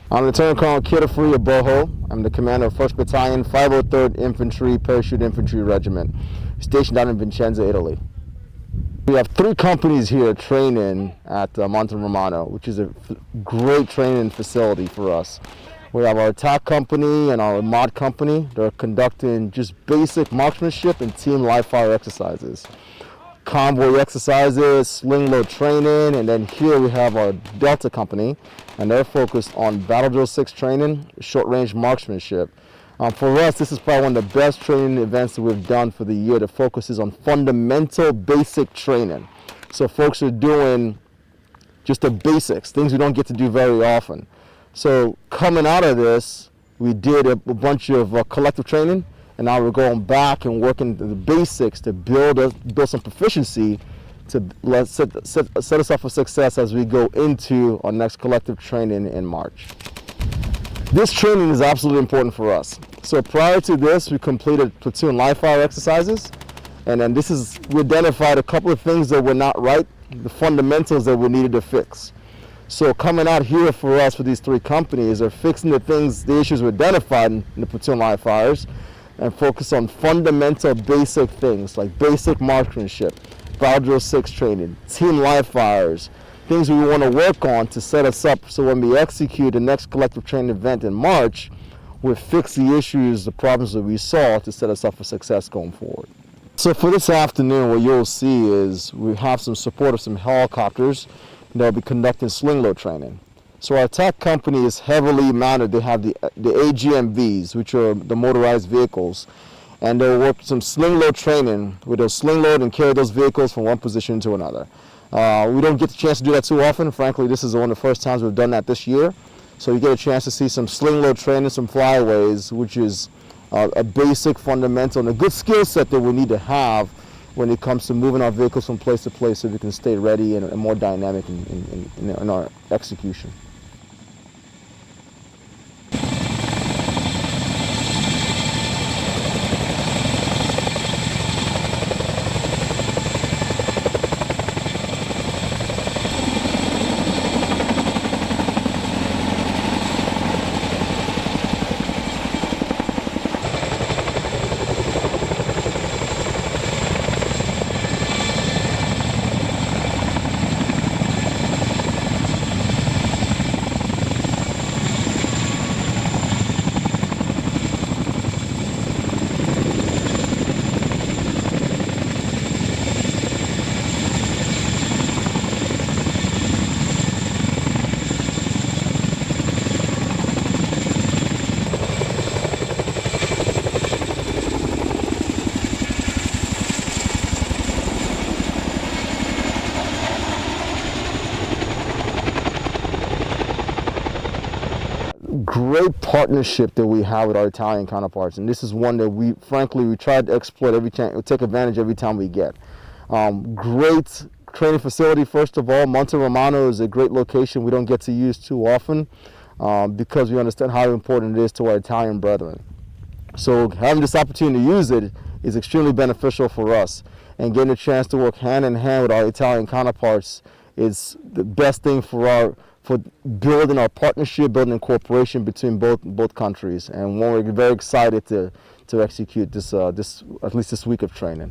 I'm Lieutenant Colonel Kitefre Oboho. I'm the commander of 1st Battalion, 503rd Infantry Parachute Infantry Regiment, stationed out in Vincenzo, Italy. We have 3 companies here training at Monte Romano, which is a great training facility for us. We have our attack company and our mod company. They're conducting just basic marksmanship and team live fire exercises. Convoy exercises, sling load training, and then here we have our Delta company, and they're focused on Battle Drill 6 training, short range marksmanship. For us, this is probably one of the best training events that we've done for the year. The focus is on fundamental basic training. So folks are doing just the basics, things we don't get to do very often. So coming out of this, we did a bunch of collective training, and now we're going back and working the basics to build some proficiency to set us up for success as we go into our next collective training in March. This training is absolutely important for us. So prior to this, we completed platoon live fire exercises, and then we identified a couple of things that were not right, the fundamentals that we needed to fix. So coming out here for us with these 3 companies are fixing the issues we identified in the platoon live fires, and focus on fundamental basic things like basic marksmanship, Battle Drill 6 training, team live fires, things we want to work on to set us up so when we execute the next collective training event in March, we'll fix the issues, the problems that we saw to set us up for success going forward. So for this afternoon, what you'll see is we have some support of some helicopters that will be conducting sling load training. So our attack company is heavily mounted. They have the AGMVs, which are the motorized vehicles, and they'll work some sling load training where they'll sling load and carry those vehicles from one position to another. We don't get the chance to do that too often. Frankly, this is one of the first times we've done that this year. So you get a chance to see some sling load training, some flyaways, which is a basic, fundamental, and a good skill set that we need to have when it comes to moving our vehicles from place to place so we can stay ready and more dynamic in our execution. Great partnership that we have with our Italian counterparts, and this is one that we try to exploit every time, take advantage every time we get. Great training facility. First of all, Monte Romano is a great location we don't get to use too often because we understand how important it is to our Italian brethren. So having this opportunity to use it is extremely beneficial for us, and getting a chance to work hand in hand with our Italian counterparts is the best thing for building our partnership, building cooperation between both countries, and we're very excited to execute this at least this week of training.